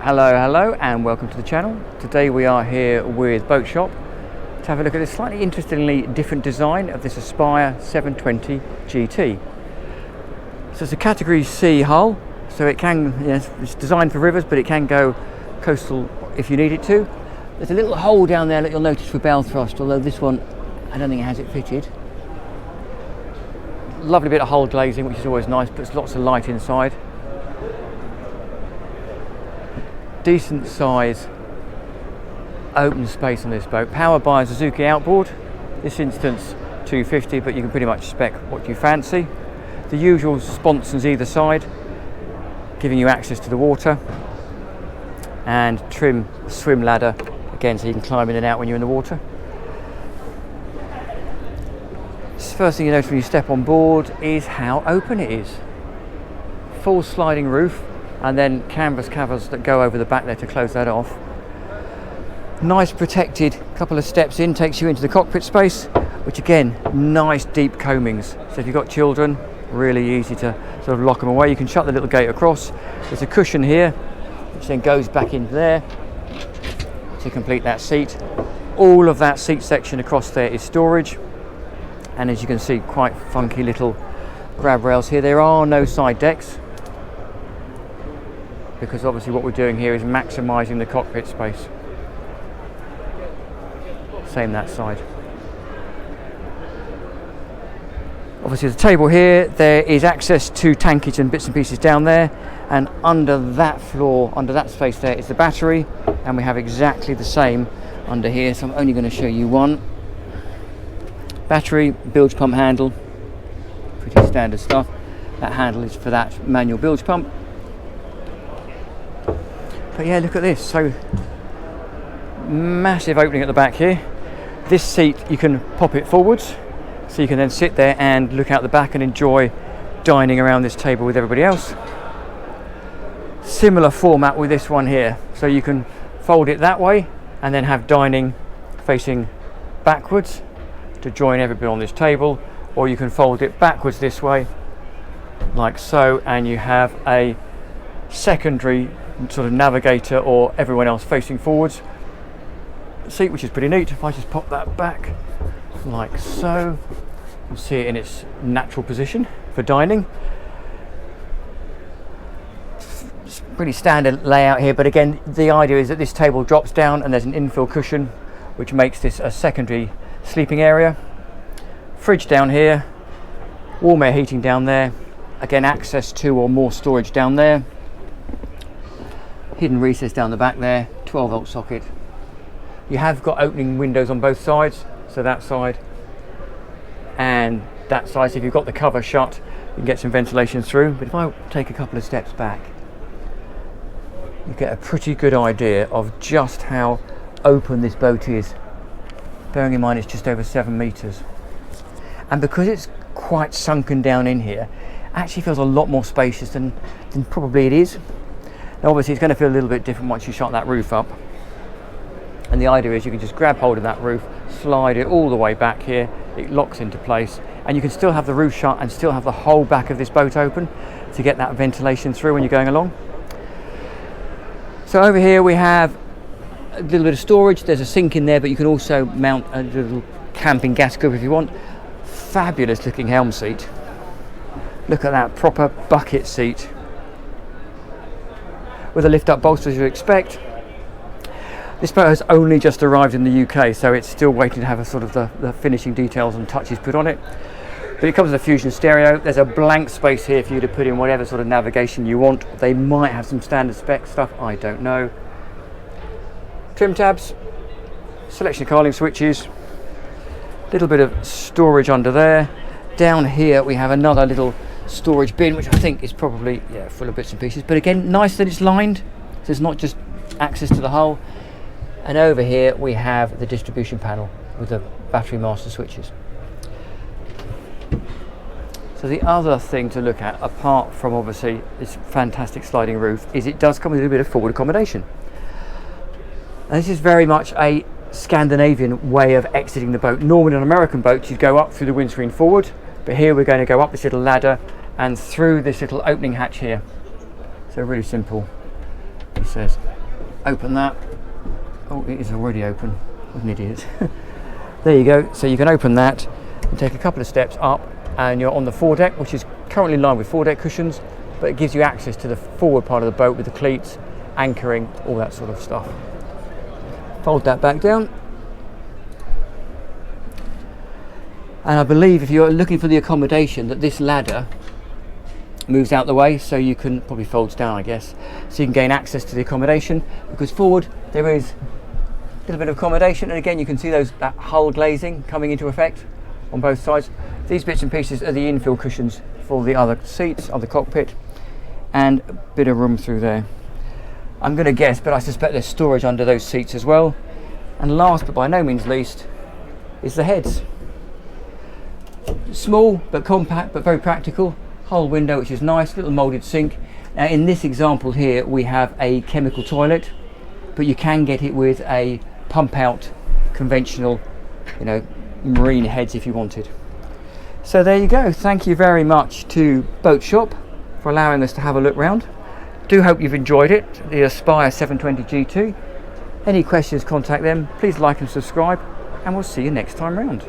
Hello and welcome to the channel. Today we are here with Boat Shop to have a look at this slightly interestingly different design of this Aspire720 GT. So it's a category C hull, so it can, it's designed for rivers, but it can go coastal if you need it to. There's a little hole down there that you'll notice for bow thrust, although this one I don't think it has it fitted. Lovely bit of hull glazing, which is always nice, puts lots of light inside. Decent size open space on this boat, powered by a Suzuki outboard, this instance 250, but you can pretty much spec what you fancy. The usual sponsons either side giving you access to the water, and trim swim ladder again so you can climb in and out when you're in the water. First thing you notice when you step on board is how open it is. Full sliding roof, and then canvas covers that go over the back there to close that off. Nice protected couple of steps in, takes you into the cockpit space, which again, nice deep coamings. So if you've got children, really easy to sort of lock them away. You can shut the little gate across. There's a cushion here, which then goes back into there to complete that seat. All of that seat section across there is storage. And as you can see, quite funky little grab rails here. There are no side decks, because obviously what we're doing here is maximising the cockpit space. Same that side. Obviously there's a table here, there is access to tankage and bits and pieces down there, and under that floor, under that space there is the battery, and we have exactly the same under here, so I'm only going to show you one. Battery, bilge pump handle, pretty standard stuff. That handle is for that manual bilge pump. But yeah, look at this, so massive opening at the back here. This seat, you can pop it forwards, so you can then sit there and look out the back and enjoy dining around this table with everybody else. Similar format with this one here, so you can fold it that way and then have dining facing backwards to join everybody on this table, or you can fold it backwards this way like so, and you have a secondary sort of navigator or everyone else facing forwards seat, which is pretty neat. If I just pop that back like so, you'll see it in its natural position for dining. It's pretty standard layout here, but again the idea is that this table drops down and there's an infill cushion which makes this a secondary sleeping area. Fridge down here, warm air heating down there, again access to or more storage down there. Hidden recess down the back there, 12 volt socket. You have got opening windows on both sides, so that side and that side, so if you've got the cover shut you can get some ventilation through. But if I take a couple of steps back, you get a pretty good idea of just how open this boat is, bearing in mind it's just over 7 meters, and because it's quite sunken down in here, actually feels a lot more spacious than probably it is. Now obviously it's going to feel a little bit different once you shut that roof up, and the idea is you can just grab hold of that roof, slide it all the way back here, it locks into place, and you can still have the roof shut and still have the whole back of this boat open to get that ventilation through when you're going along. So over here we have a little bit of storage. There's a sink in there, but you can also mount a little camping gas cooker if you want. Fabulous looking helm seat. Look at that, proper bucket seat with a lift up bolster as you expect. This boat has only just arrived in the UK, so it's still waiting to have a sort of the finishing details and touches put on it. But it comes with a Fusion stereo. There's a blank space here for you to put in whatever sort of navigation you want. They might have some standard spec stuff, I don't know. Trim tabs, selection of carling switches, little bit of storage under there. Down here we have another little storage bin, which I think is probably full of bits and pieces, but again nice that it's lined, so it's not just access to the hull. And over here we have the distribution panel with the battery master switches. So the other thing to look at, apart from obviously this fantastic sliding roof, is it does come with a little bit of forward accommodation. And this is very much a Scandinavian way of exiting the boat. Normally on American boats you'd go up through the windscreen forward, but here we're going to go up this little ladder and through this little opening hatch here. So really simple he says. Open that. Oh, it is already open. What an idiot. There you go. So you can open that and take a couple of steps up, and you're on the foredeck, which is currently lined with foredeck cushions, but it gives you access to the forward part of the boat with the cleats, anchoring, all that sort of stuff. Fold that back down. And I believe if you're looking for the accommodation, that this ladder moves out the way, so you can probably folds down, I guess, so you can gain access to the accommodation, because forward there is a little bit of accommodation, and again you can see that hull glazing coming into effect on both sides. These bits and pieces are the infill cushions for the other seats, other cockpit, and a bit of room through there. I'm going to guess, but I suspect there's storage under those seats as well. And last but by no means least is the heads. Small but compact but very practical. Whole window, which is nice, little moulded sink. Now in this example here we have a chemical toilet, but you can get it with a pump out conventional, marine heads if you wanted. So there you go. Thank you very much to Boat Shop for allowing us to have a look round. Do hope you've enjoyed it, the Aspire720 G2. Any questions, contact them. Please like and subscribe, and we'll see you next time round.